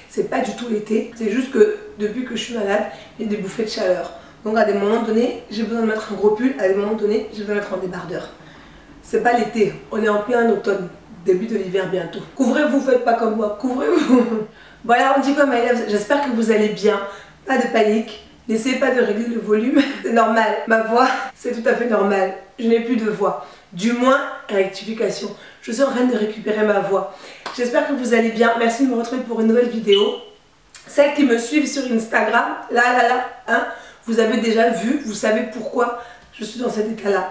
c'est pas du tout l'été. C'est juste que depuis que je suis malade, il y a des bouffées de chaleur. Donc à des moments donnés, j'ai besoin de mettre un gros pull, à des moments donnés, j'ai besoin de mettre un débardeur. C'est pas l'été, on est en plein automne, début de l'hiver bientôt. Couvrez-vous, faites pas comme moi, couvrez-vous. Voilà, on dit quoi, my love, j'espère que vous allez bien, pas de panique. N'essayez pas de régler le volume, c'est normal. Ma voix, c'est tout à fait normal. Je n'ai plus de voix. Du moins, rectification. Je suis en train de récupérer ma voix. J'espère que vous allez bien. Merci de me retrouver pour une nouvelle vidéo. Celles qui me suivent sur Instagram, là, hein, vous avez déjà vu, vous savez pourquoi je suis dans cet état-là.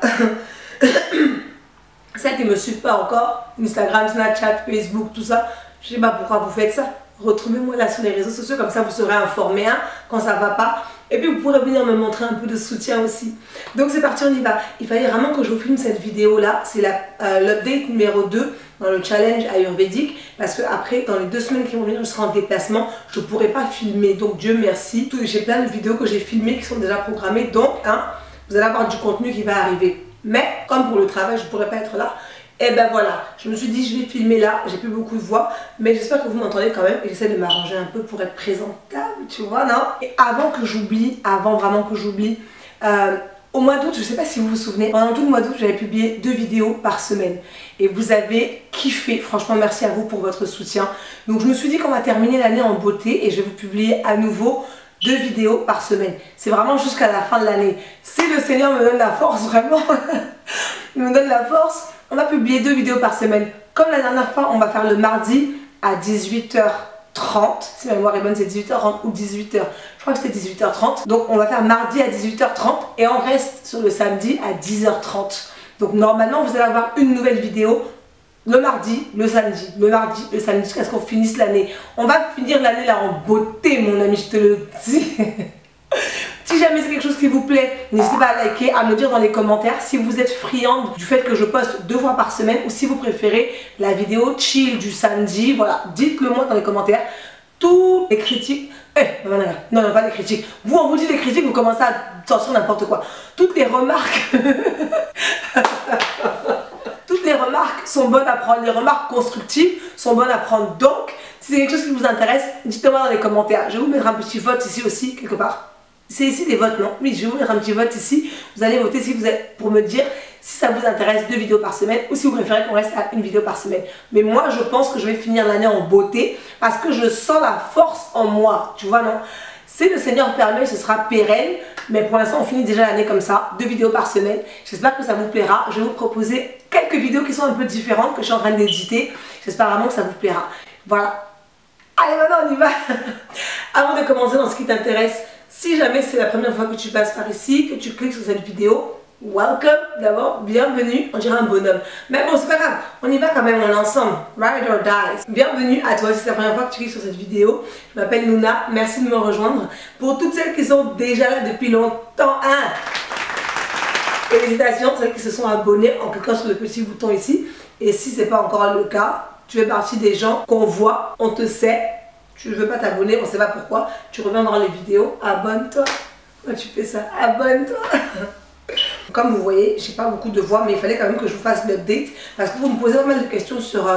Celles qui ne me suivent pas encore, Instagram, Snapchat, Facebook, tout ça, je ne sais pas pourquoi vous faites ça. Retrouvez-moi là sur les réseaux sociaux, comme ça vous serez informés hein, quand ça ne va pas. Et puis vous pourrez venir me montrer un peu de soutien aussi. Donc c'est parti, on y va. Il fallait vraiment que je vous filme cette vidéo là. C'est l'update numéro 2 dans le challenge ayurvédique. Parce que après, dans les 2 semaines qui vont venir, je serai en déplacement. Je ne pourrai pas filmer. Donc Dieu merci. J'ai plein de vidéos que j'ai filmées qui sont déjà programmées. Donc hein, vous allez avoir du contenu qui va arriver. Mais comme pour le travail, je ne pourrai pas être là. Et ben voilà, je me suis dit je vais filmer là, j'ai plus beaucoup de voix, mais j'espère que vous m'entendez quand même et j'essaie de m'arranger un peu pour être présentable, tu vois, non? Et avant que j'oublie, avant vraiment que j'oublie, au mois d'août, je sais pas si vous vous souvenez, pendant tout le mois d'août, j'avais publié 2 vidéos par semaine et vous avez kiffé, franchement merci à vous pour votre soutien. Donc je me suis dit qu'on va terminer l'année en beauté et je vais vous publier à nouveau 2 vidéos par semaine. C'est vraiment jusqu'à la fin de l'année. Si le Seigneur me donne la force, vraiment, il me donne la force, on va publier 2 vidéos par semaine. Comme la dernière fois, on va faire le mardi à 18h30. Si ma mémoire est bonne, c'est 18h30 ou 18h. Je crois que c'était 18h30. Donc on va faire mardi à 18h30 et on reste sur le samedi à 10h30. Donc normalement, vous allez avoir une nouvelle vidéo le mardi, le samedi, le mardi, le samedi, jusqu'à ce qu'on finisse l'année. On va finir l'année là en beauté, mon ami, je te le dis. Si jamais c'est quelque chose qui vous plaît, n'hésitez pas à liker, à me dire dans les commentaires si vous êtes friande du fait que je poste 2 fois par semaine ou si vous préférez la vidéo chill du samedi. Voilà, dites-le moi dans les commentaires. Toutes les critiques, non, pas les critiques. Vous, on vous dit les critiques, vous commencez à sortir n'importe quoi. Toutes les remarques, toutes les remarques sont bonnes à prendre. Les remarques constructives sont bonnes à prendre. Donc, si c'est quelque chose qui vous intéresse, dites-le-moi dans les commentaires. Je vais vous mettre un petit vote ici aussi, quelque part. C'est ici des votes, non? Oui, je vais vous mettre un petit vote ici. Vous allez voter si vous êtes pour me dire si ça vous intéresse 2 vidéos par semaine ou si vous préférez qu'on reste à 1 vidéo par semaine. Mais moi, je pense que je vais finir l'année en beauté parce que je sens la force en moi. Tu vois, non? Si le Seigneur permet, ce sera pérenne. Mais pour l'instant, on finit déjà l'année comme ça, 2 vidéos par semaine. J'espère que ça vous plaira. Je vais vous proposer quelques vidéos qui sont un peu différentes que je suis en train d'éditer. J'espère vraiment que ça vous plaira. Voilà. Allez, maintenant, on y va. Avant de commencer dans ce qui t'intéresse, si jamais c'est la première fois que tu passes par ici, que tu cliques sur cette vidéo, welcome d'abord, bienvenue, on dirait un bonhomme. Mais bon, c'est pas grave, on y va quand même, on est ensemble, ride or die. Bienvenue à toi si c'est la première fois que tu cliques sur cette vidéo. Je m'appelle Nouna, merci de me rejoindre. Pour toutes celles qui sont déjà là depuis longtemps, hein, félicitations, celles qui se sont abonnées en cliquant sur le petit bouton ici. Et si c'est pas encore le cas, tu fais partie des gens qu'on voit, on te sait. Tu ne veux pas t'abonner, on ne sait pas pourquoi. Tu reviens dans les vidéos, abonne-toi. Pourquoi tu fais ça? Abonne-toi. Comme vous voyez, je n'ai pas beaucoup de voix, mais il fallait quand même que je vous fasse l'update. Parce que vous me posez pas mal de questions sur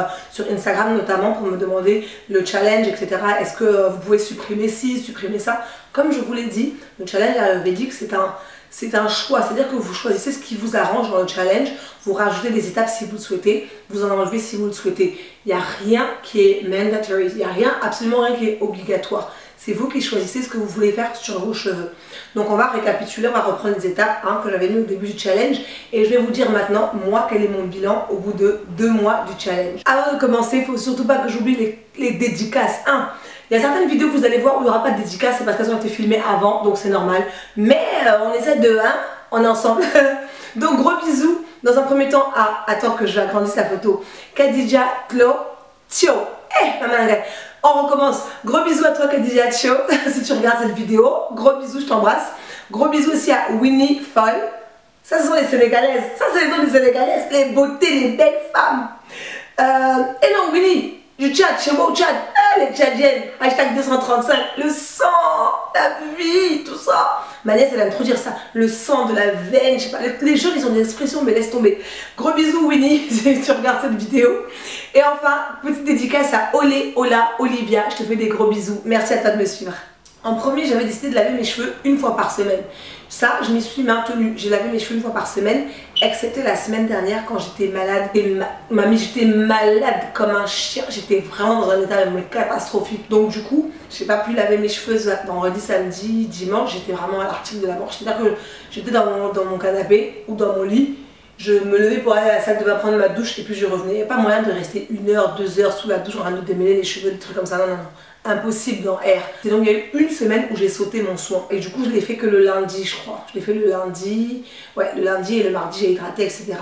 Instagram notamment pour me demander le challenge, etc. Est-ce que vous pouvez supprimer ci, supprimer ça? Comme je vous l'ai dit, le challenge ayurvédique, c'est un choix, c'est-à-dire que vous choisissez ce qui vous arrange dans le challenge, vous rajoutez des étapes si vous le souhaitez, vous en enlevez si vous le souhaitez. Il n'y a rien qui est mandatory, il n'y a rien, absolument rien qui est obligatoire. C'est vous qui choisissez ce que vous voulez faire sur vos cheveux. Donc on va récapituler, on va reprendre les étapes hein, que j'avais mis au début du challenge et je vais vous dire maintenant, moi, quel est mon bilan au bout de 2 mois du challenge. Avant de commencer, il ne faut surtout pas que j'oublie les dédicaces. Il y a certaines vidéos que vous allez voir où il n'y aura pas de dédicaces, c'est parce qu'elles ont été filmées avant, donc c'est normal. Mais on essaie de, on est ensemble. Donc gros bisous. Dans un premier temps, attends que je agrandisse la photo. Khadija Klo Tio. On recommence. Gros bisous à toi Khadija Tio, si tu regardes cette vidéo. Gros bisous, je t'embrasse. Gros bisous aussi à Winnie Fall. Ça, ce sont les Sénégalaises. Ça, c'est les noms des Sénégalaises. Les beautés, les belles femmes. Et non, Winnie. Du Tchad, chez moi au Tchad, les Tchadiennes, hashtag 235, le sang, la vie, tout ça. Ma nièce, elle aime trop dire ça. Le sang de la veine, je sais pas. Les jeunes, ils ont des expressions, mais laisse tomber. Gros bisous, Winnie, si tu regardes cette vidéo. Et enfin, petite dédicace à Olé, Ola, Olivia. Je te fais des gros bisous. Merci à toi de me suivre. En premier, j'avais décidé de laver mes cheveux une fois par semaine. Ça, je m'y suis maintenue. J'ai lavé mes cheveux une fois par semaine, excepté la semaine dernière quand j'étais malade. Et mamie, j'étais malade comme un chien. J'étais vraiment dans un état catastrophique. Donc du coup, j'ai pas pu laver mes cheveux vendredi, samedi, dimanche. J'étais vraiment à l'article de la mort. C'est-à-dire que j'étais dans mon canapé ou dans mon lit. Je me levais pour aller à la salle de bain prendre ma douche et puis je revenais. Il n'y a pas moyen de rester 1 heure, 2 heures sous la douche en train de démêler les cheveux, des trucs comme ça. Non, non, non. Impossible dans R. Et donc il y a eu une semaine où j'ai sauté mon soin. Et du coup, je l'ai fait que le lundi, je crois. Je l'ai fait le lundi. Ouais, le lundi et le mardi, j'ai hydraté, etc.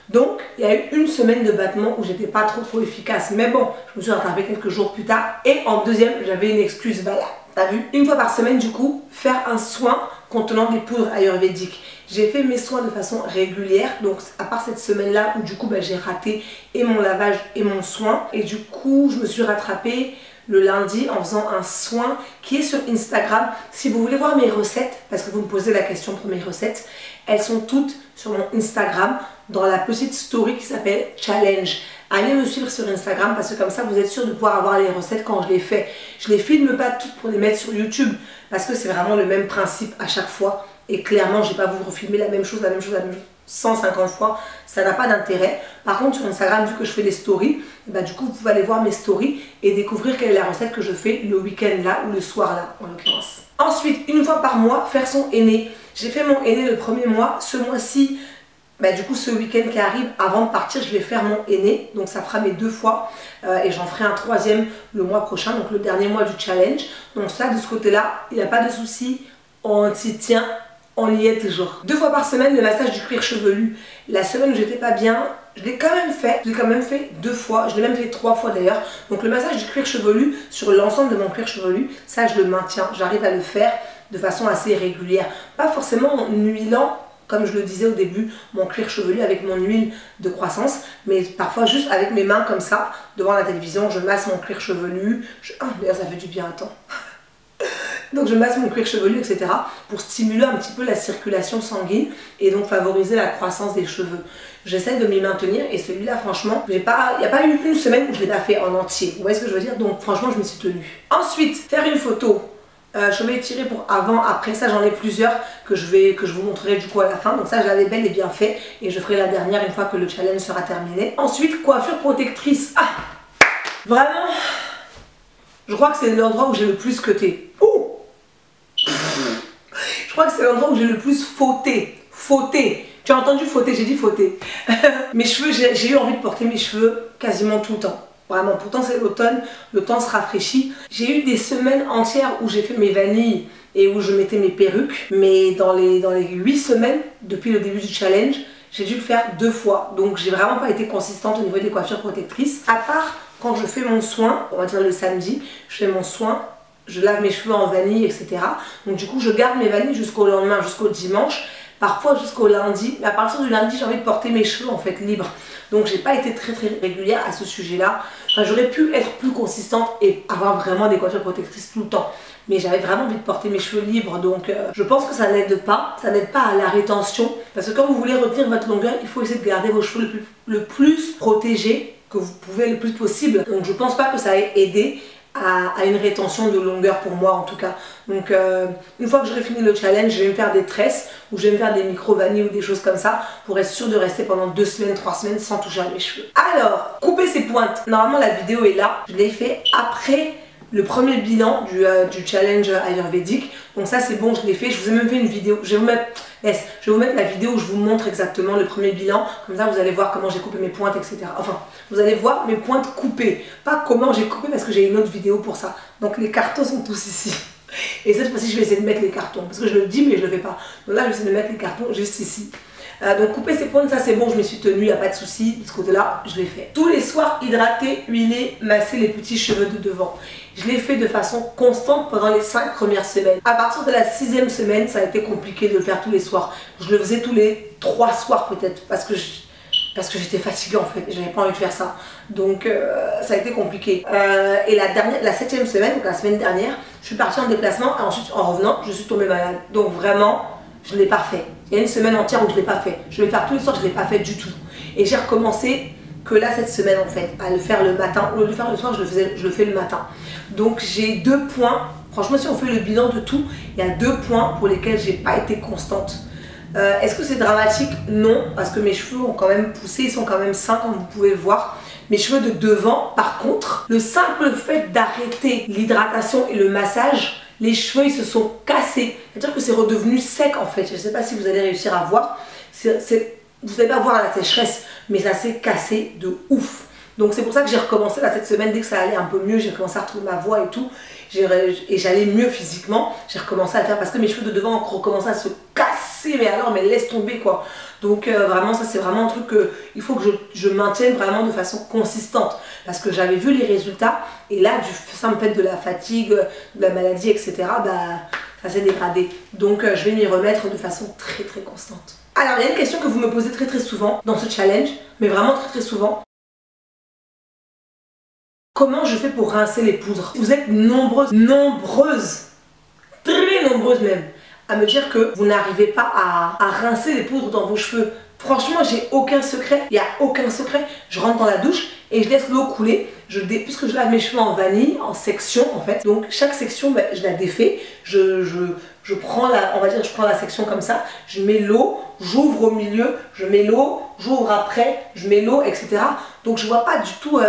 Donc, il y a eu une semaine de battement où j'étais pas trop efficace. Mais bon, je me suis rattrapée quelques jours plus tard. Et en deuxième, j'avais une excuse valable. T'as vu? Une fois par semaine, du coup, faire un soin contenant des poudres ayurvédiques. J'ai fait mes soins de façon régulière, donc à part cette semaine-là où du coup j'ai raté et mon lavage et mon soin. Et du coup, je me suis rattrapée le lundi en faisant un soin qui est sur Instagram. Si vous voulez voir mes recettes, parce que vous me posez la question pour mes recettes, elles sont toutes sur mon Instagram dans la petite story qui s'appelle Challenge. Allez me suivre sur Instagram parce que comme ça vous êtes sûr de pouvoir avoir les recettes quand je les fais. Je les filme pas toutes pour les mettre sur YouTube parce que c'est vraiment le même principe à chaque fois. Et clairement, je ne vais pas vous refilmer la même chose 150 fois, ça n'a pas d'intérêt. Par contre, sur Instagram, vu que je fais des stories, bah, du coup, vous pouvez aller voir mes stories et découvrir quelle est la recette que je fais le week-end là ou le soir là, en l'occurrence. Ensuite, une fois par mois, faire son henné. J'ai fait mon henné le premier mois. Ce mois-ci, bah, du coup, ce week-end qui arrive, avant de partir, je vais faire mon henné. Donc, ça fera mes 2 fois. Et j'en ferai un 3e le mois prochain, donc le dernier mois du challenge. Donc ça, de ce côté-là, il n'y a pas de souci. On s'y tient. On y est toujours. 2 fois par semaine, le massage du cuir chevelu. La semaine où j'étais pas bien, je l'ai quand même fait. Je l'ai quand même fait 2 fois. Je l'ai même fait 3 fois d'ailleurs. Donc le massage du cuir chevelu sur l'ensemble de mon cuir chevelu, ça je le maintiens. J'arrive à le faire de façon assez régulière. Pas forcément en huilant, comme je le disais au début, mon cuir chevelu avec mon huile de croissance. Mais parfois juste avec mes mains comme ça, devant la télévision, je masse mon cuir chevelu. Ah, d'ailleurs ça fait du bien, attends. Donc je masse mon cuir chevelu, etc. pour stimuler un petit peu la circulation sanguine et donc favoriser la croissance des cheveux. J'essaie de m'y maintenir et celui-là, franchement, il n'y a pas eu une semaine où je ne l'ai pas fait en entier. Vous voyez ce que je veux dire? Donc franchement, je me suis tenue. Ensuite, faire une photo. Je vais tirer pour avant, après. Ça, j'en ai plusieurs que je vous montrerai du coup à la fin. Donc ça, je l'avais bel et bien fait et je ferai la dernière une fois que le challenge sera terminé. Ensuite, coiffure protectrice. Ah, vraiment, je crois que c'est l'endroit où j'ai le plus cuté. Je crois que c'est l'endroit où j'ai le plus fauté. Fauté. Tu as entendu fauté? J'ai dit fauté. Mes cheveux, j'ai eu envie de porter mes cheveux quasiment tout le temps. Vraiment, pourtant c'est l'automne, le temps se rafraîchit. J'ai eu des semaines entières où j'ai fait mes vanilles et où je mettais mes perruques. Mais dans les 8 semaines, depuis le début du challenge, j'ai dû le faire 2 fois. Donc j'ai vraiment pas été consistante au niveau des coiffures protectrices. À part quand je fais mon soin, on va dire le samedi, je fais mon soin. Je lave mes cheveux en vanille, etc. Donc du coup, je garde mes vanilles jusqu'au lendemain, jusqu'au dimanche, parfois jusqu'au lundi. Mais à partir du lundi, j'ai envie de porter mes cheveux en fait libres. Donc j'ai pas été très régulière à ce sujet-là. Enfin, j'aurais pu être plus consistante et avoir vraiment des coiffures protectrices tout le temps. Mais j'avais vraiment envie de porter mes cheveux libres. Donc je pense que ça n'aide pas. Ça n'aide pas à la rétention. Parce que quand vous voulez retenir votre longueur, il faut essayer de garder vos cheveux le plus protégés que vous pouvez le plus possible. Donc je pense pas que ça ait aidé à une rétention de longueur pour moi en tout cas. Donc une fois que j'aurai fini le challenge, je vais me faire des tresses ou je vais me faire des micro vanilles ou des choses comme ça pour être sûr de rester pendant 2 semaines, 3 semaines sans toucher à mes cheveux. Alors, couper ses pointes. Normalement la vidéo est là. Je l'ai fait après le premier bilan du challenge ayurvédique. Donc ça c'est bon, je l'ai fait. Je vous ai même fait une vidéo. Je vais vous mettre la vidéo où je vous montre exactement le premier bilan. Comme ça vous allez voir comment j'ai coupé mes pointes, etc. Enfin, vous allez voir mes pointes coupées. Pas comment j'ai coupé parce que j'ai une autre vidéo pour ça. Donc les cartons sont tous ici. Et cette fois-ci je vais essayer de mettre les cartons. Parce que je le dis mais je le fais pas. Donc là je vais essayer de mettre les cartons juste ici. Donc couper ses pointes, ça c'est bon, je me suis tenue, il n'y a pas de souci. De ce côté-là, je l'ai fait. Tous les soirs, hydrater, huiler, masser les petits cheveux de devant. Je l'ai fait de façon constante pendant les 5 premières semaines. À partir de la 6e semaine, ça a été compliqué de le faire tous les soirs. Je le faisais tous les 3 soirs peut-être, parce que parce que j'étais fatiguée en fait, j'avais pas envie de faire ça. Donc ça a été compliqué. Et la 7e semaine, donc la semaine dernière, je suis partie en déplacement et ensuite en revenant, je suis tombée malade. Donc vraiment, je ne l'ai pas fait. Il y a une semaine entière où je ne l'ai pas fait. Je vais le faire tous les soirs, je ne l'ai pas fait du tout. Et j'ai recommencé que là cette semaine en fait, à le faire le matin. Au lieu de le faire le soir, je le fais le matin. Donc j'ai 2 points. Franchement, si on fait le bilan de tout, il y a 2 points pour lesquels j'ai pas été constante. Est-ce que c'est dramatique? Non, parce que mes cheveux ont quand même poussé, ils sont quand même sains comme vous pouvez le voir. Mes cheveux de devant, par contre, le simple fait d'arrêter l'hydratation et le massage, les cheveux ils se sont cassés. C'est-à-dire que c'est redevenu sec en fait. Je ne sais pas si vous allez réussir à voir. Vous n'allez pas voir la sécheresse, mais ça s'est cassé de ouf. Donc c'est pour ça que j'ai recommencé là cette semaine, dès que ça allait un peu mieux, j'ai commencé à retrouver ma voix et tout. Et j'allais mieux physiquement, j'ai recommencé à le faire parce que mes cheveux de devant ont recommencé à se casser, mais laisse tomber quoi. Donc vraiment ça c'est vraiment un truc qu'il faut que je maintienne vraiment de façon consistante. Parce que j'avais vu les résultats et là du simple fait de la fatigue, de la maladie etc. Bah ça s'est dégradé. Donc je vais m'y remettre de façon très très constante. Alors il y a une question que vous me posez très très souvent dans ce challenge, mais vraiment très très souvent. Comment je fais pour rincer les poudres? Vous êtes nombreuses, très nombreuses même, à me dire que vous n'arrivez pas à rincer les poudres dans vos cheveux. Franchement, j'ai aucun secret, il n'y a aucun secret. Je rentre dans la douche et je laisse l'eau couler. Puisque je lave mes cheveux en vanille, en section en fait. Donc chaque section, ben, je la défais. Je prends la section comme ça. Je mets l'eau, j'ouvre au milieu, je mets l'eau, j'ouvre après, je mets l'eau, etc. Donc je vois pas du tout...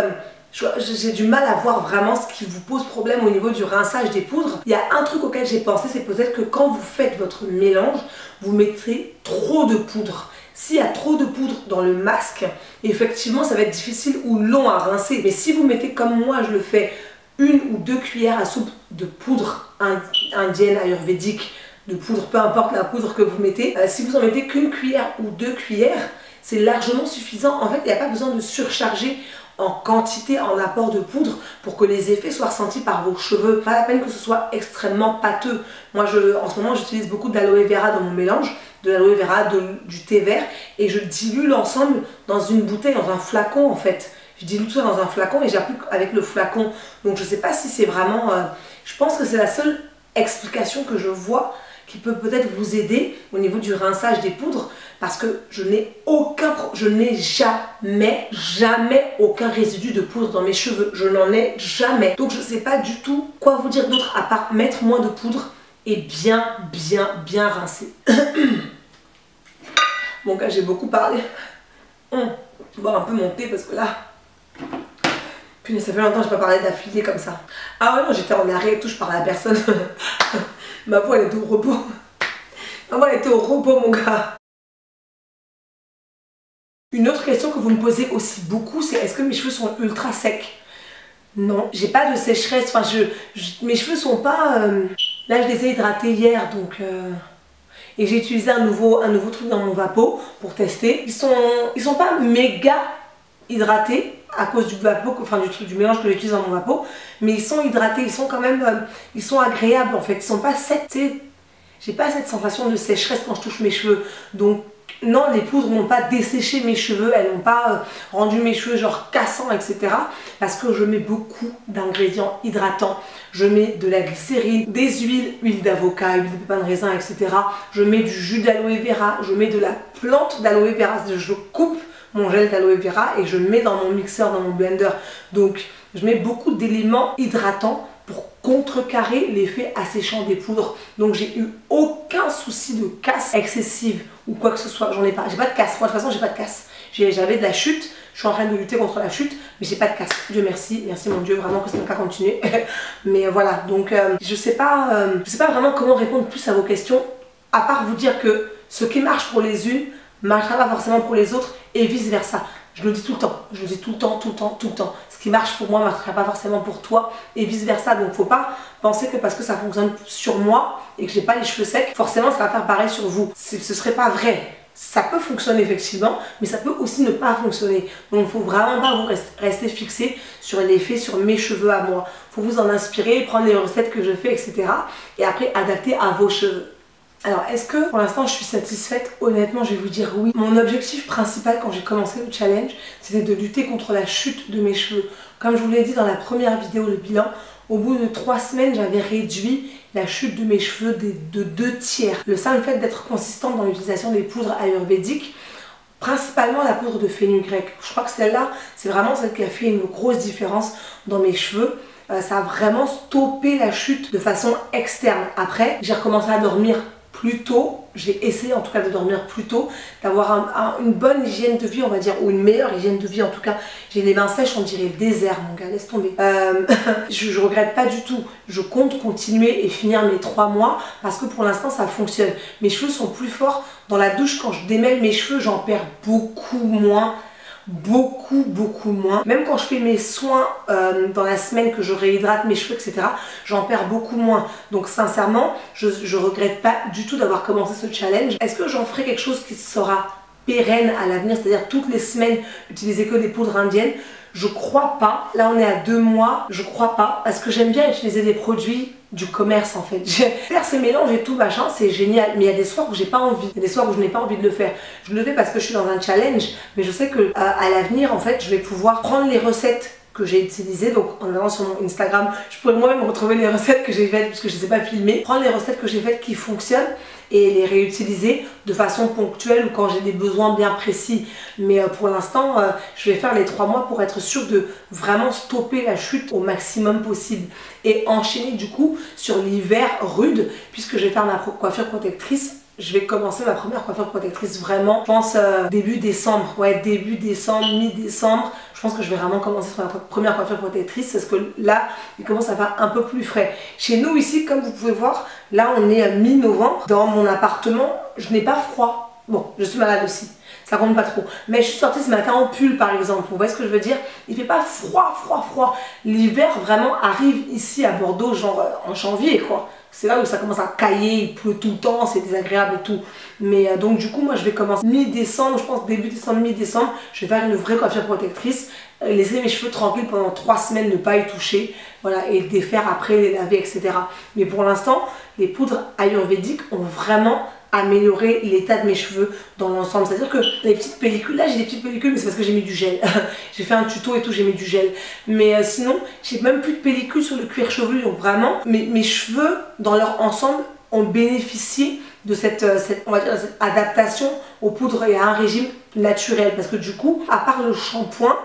j'ai du mal à voir vraiment ce qui vous pose problème au niveau du rinçage des poudres. Il y a un truc auquel j'ai pensé, c'est peut-être que quand vous faites votre mélange, vous mettez trop de poudre. S'il y a trop de poudre dans le masque, effectivement ça va être difficile ou long à rincer. Mais si vous mettez comme moi je le fais, 1 ou 2 cuillères à soupe de poudre indienne, ayurvédique, de poudre, peu importe la poudre que vous mettez, si vous en mettez qu'une cuillère ou 2 cuillères, c'est largement suffisant. En fait, il n'y a pas besoin de surcharger en quantité, en apport de poudre pour que les effets soient ressentis par vos cheveux. Pas la peine que ce soit extrêmement pâteux. Moi, en ce moment, j'utilise beaucoup d'aloe vera dans mon mélange, de l'aloe vera, du thé vert, et je dilue l'ensemble dans une bouteille, dans un flacon en fait. Je dilue tout ça dans un flacon et j'applique avec le flacon. Donc je ne sais pas si c'est vraiment... je pense que c'est la seule explication que je vois qui peut peut-être vous aider au niveau du rinçage des poudres, parce que je n'ai jamais aucun résidu de poudre dans mes cheveux. Je n'en ai jamais. Donc je ne sais pas du tout quoi vous dire d'autre à part mettre moins de poudre et bien rincer. Bon gars, j'ai beaucoup parlé. Je vais boire un peu mon thé parce que là... Punaise, ça fait longtemps que je n'ai pas parlé d'affilée comme ça. Ah ouais non, j'étais en arrêt et tout, je parlais à personne. Ma voix elle était au repos. Ma voix elle était au repos mon gars. Une autre question que vous me posez aussi beaucoup, c'est est-ce que mes cheveux sont ultra secs? Non, j'ai pas de sécheresse, enfin mes cheveux sont pas... Là je les ai hydratés hier donc... Et j'ai utilisé un nouveau truc dans mon vapeau pour tester. Ils sont pas méga hydratés à cause du vapeau, enfin du mélange que j'utilise dans mon vapeau, mais ils sont hydratés, ils sont quand même, ils sont agréables en fait, ils sont pas secs, j'ai pas cette sensation de sécheresse quand je touche mes cheveux, donc non, les poudres n'ont pas desséché mes cheveux, elles n'ont pas rendu mes cheveux genre cassants, etc. Parce que je mets beaucoup d'ingrédients hydratants. Je mets de la glycérine, des huile d'avocat, huile de pépins de raisin, etc. Je mets du jus d'aloe vera, je mets de la plante d'aloe vera, je coupe mon gel d'aloe vera et je le mets dans mon mixeur, dans mon blender. Donc je mets beaucoup d'éléments hydratants pour contrecarrer l'effet asséchant des poudres. Donc j'ai eu aucun souci de casse excessive ou quoi que ce soit, j'en ai pas. J'ai pas de casse, moi de toute façon j'ai pas de casse. J'avais de la chute, je suis en train de lutter contre la chute, mais j'ai pas de casse. Dieu merci, merci mon Dieu, vraiment que c'est mon cas continuer. Mais voilà, donc je sais pas vraiment comment répondre plus à vos questions, à part vous dire que ce qui marche pour les unes ne marchera pas forcément pour les autres et vice versa. Je le dis tout le temps, je le dis tout le temps. Ce qui marche pour moi ne marchera pas forcément pour toi et vice versa. Donc faut pas penser que parce que ça fonctionne sur moi et que j'ai pas les cheveux secs, forcément ça va faire pareil sur vous. Ce serait pas vrai. Ça peut fonctionner effectivement, mais ça peut aussi ne pas fonctionner. Donc il ne faut vraiment pas vous rester fixé sur l'effet sur mes cheveux à moi. Il faut vous en inspirer, prendre les recettes que je fais, etc. Et après adapter à vos cheveux. Alors, est-ce que pour l'instant je suis satisfaite? Honnêtement, je vais vous dire oui. Mon objectif principal quand j'ai commencé le challenge, c'était de lutter contre la chute de mes cheveux. Comme je vous l'ai dit dans la première vidéo, le bilan, au bout de 3 semaines, j'avais réduit la chute de mes cheveux de 2/3. Le simple fait d'être consistante dans l'utilisation des poudres ayurvédiques, principalement la poudre de fenugrec. Je crois que celle-là, c'est vraiment celle qui a fait une grosse différence dans mes cheveux. Ça a vraiment stoppé la chute de façon externe. Après, j'ai recommencé à dormir plus tôt, j'ai essayé en tout cas de dormir plus tôt, d'avoir une bonne hygiène de vie, on va dire, ou une meilleure hygiène de vie en tout cas. J'ai les mains sèches, on dirait le désert, mon gars, laisse tomber. Je regrette pas du tout, je compte continuer et finir mes 3 mois parce que pour l'instant ça fonctionne. Mes cheveux sont plus forts, dans la douche quand je démêle mes cheveux, j'en perds beaucoup moins. Beaucoup moins. Même quand je fais mes soins dans la semaine, que je réhydrate mes cheveux, etc., j'en perds beaucoup moins. Donc sincèrement, je regrette pas du tout d'avoir commencé ce challenge. Est-ce que j'en ferai quelque chose qui sera pérenne à l'avenir, c'est-à-dire toutes les semaines utiliser que des poudres indiennes? Je crois pas. Là on est à 2 mois, je crois pas, parce que j'aime bien utiliser des produits du commerce en fait. Faire ces mélanges et tout machin, c'est génial, mais il y a des soirs où j'ai pas envie, il y a des soirs où je n'ai pas envie de le faire. Je le fais parce que je suis dans un challenge, mais je sais que à l'avenir en fait, je vais pouvoir prendre les recettes que j'ai utilisées, donc en allant sur mon Instagram, je pourrais moi-même retrouver les recettes que j'ai faites, parce que je ne les ai pas filmées, prendre les recettes que j'ai faites qui fonctionnent et les réutiliser de façon ponctuelle ou quand j'ai des besoins bien précis. Mais pour l'instant, je vais faire les 3 mois pour être sûre de vraiment stopper la chute au maximum possible et enchaîner du coup sur l'hiver rude, puisque je vais faire ma coiffure protectrice. Je vais commencer ma première coiffure protectrice vraiment, je pense début décembre, ouais début décembre, mi-décembre. Je pense que je vais vraiment commencer sur ma première coiffure protectrice parce que là, il commence à faire un peu plus frais. Chez nous ici, comme vous pouvez voir, là on est à mi-novembre. Dans mon appartement, je n'ai pas froid. Bon, je suis malade aussi, ça compte pas trop. Mais je suis sortie ce matin en pull par exemple, vous voyez ce que je veux dire? Il fait pas froid. L'hiver vraiment arrive ici à Bordeaux, genre en janvier quoi. C'est là où ça commence à cailler, il pleut tout le temps, c'est désagréable et tout. Mais donc du coup, moi je vais commencer mi-décembre, je pense début décembre, mi-décembre. Je vais faire une vraie coiffure protectrice, laisser mes cheveux tranquilles pendant 3 semaines, ne pas y toucher. Voilà, et défaire après, les laver, etc. Mais pour l'instant, les poudres ayurvédiques ont vraiment amélioré l'état de mes cheveux dans l'ensemble. C'est-à-dire que les petites pellicules, là j'ai des petites pellicules, mais c'est parce que j'ai mis du gel. J'ai fait un tuto et tout, j'ai mis du gel. Mais sinon, j'ai même plus de pellicules sur le cuir chevelu. Donc vraiment, mes cheveux, dans leur ensemble, ont bénéficié de on va dire, cette adaptation aux poudres et à un régime naturel. Parce que du coup, à part le shampoing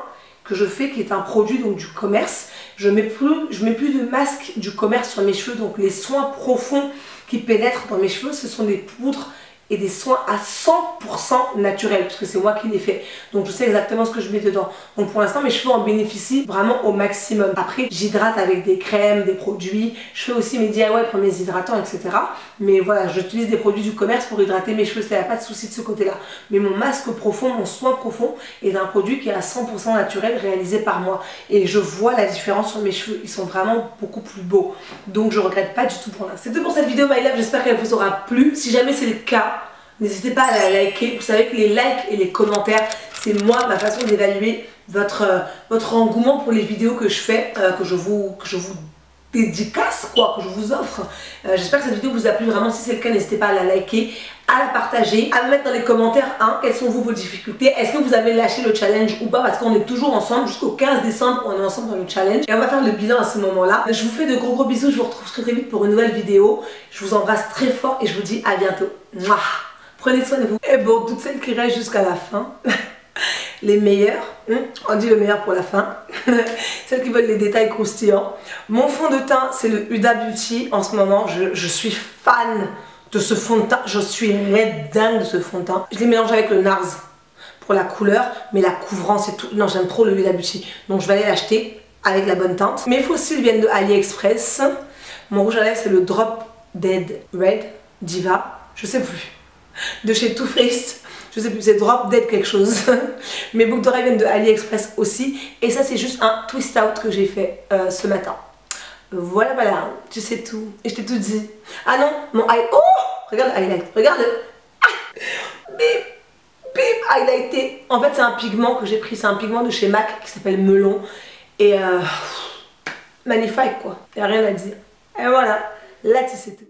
que je fais, qui est un produit donc du commerce, je mets plus de masque du commerce sur mes cheveux. Donc les soins profonds qui pénètrent dans mes cheveux, ce sont des poudres et des soins à 100% naturels, puisque c'est moi qui les fais. Donc je sais exactement ce que je mets dedans. Donc pour l'instant, mes cheveux en bénéficient vraiment au maximum. Après, j'hydrate avec des crèmes, des produits. Je fais aussi mes DIY pour mes hydratants, etc. Mais voilà, j'utilise des produits du commerce pour hydrater mes cheveux. Ça n'y a pas de souci de ce côté-là. Mais mon masque profond, mon soin profond est un produit qui est à 100% naturel, réalisé par moi. Et je vois la différence sur mes cheveux. Ils sont vraiment beaucoup plus beaux. Donc je regrette pas du tout pour l'instant. C'est tout pour cette vidéo, my love. J'espère qu'elle vous aura plu. Si jamais c'est le cas, n'hésitez pas à la liker. Vous savez que les likes et les commentaires, c'est moi, ma façon d'évaluer votre engouement pour les vidéos que je fais, que je vous dédicace, quoi, que je vous offre. J'espère que cette vidéo vous a plu. Vraiment, si c'est le cas, n'hésitez pas à la liker, à la partager, à me mettre dans les commentaires, quelles sont vos difficultés. Est-ce que vous avez lâché le challenge ou pas? Parce qu'on est toujours ensemble, jusqu'au 15 décembre, on est ensemble dans le challenge. Et on va faire le bilan à ce moment-là. Je vous fais de gros bisous, je vous retrouve très vite pour une nouvelle vidéo. Je vous embrasse très fort et je vous dis à bientôt. Mouah. Prenez soin de vous. Et bon, toutes celles qui restent jusqu'à la fin, les meilleures, on dit le meilleur pour la fin, celles qui veulent les détails croustillants. Mon fond de teint, c'est le Huda Beauty. En ce moment, je suis fan de ce fond de teint. Je suis red dingue de ce fond de teint. Je les mélange avec le NARS pour la couleur, mais la couvrance et tout. Non, j'aime trop le Huda Beauty. Donc je vais aller l'acheter avec la bonne teinte. Mes fossiles viennent de AliExpress. Mon rouge à lèvres, c'est le Drop Dead Red Diva. Je sais plus. De chez Too Faced, je sais plus, c'est Drop Dead quelque chose. Mes boucles d'oreilles viennent de AliExpress aussi. Et ça, c'est juste un twist out que j'ai fait ce matin. Voilà, tu sais tout. Et je t'ai tout dit. Ah non, mon eye. Oh, regarde le highlight, regarde le. Ah, bip, highlighté. En fait, c'est un pigment que j'ai pris. C'est un pigment de chez MAC qui s'appelle Melon. Et magnifique, quoi. Y a rien à dire. Et voilà, là, tu sais tout.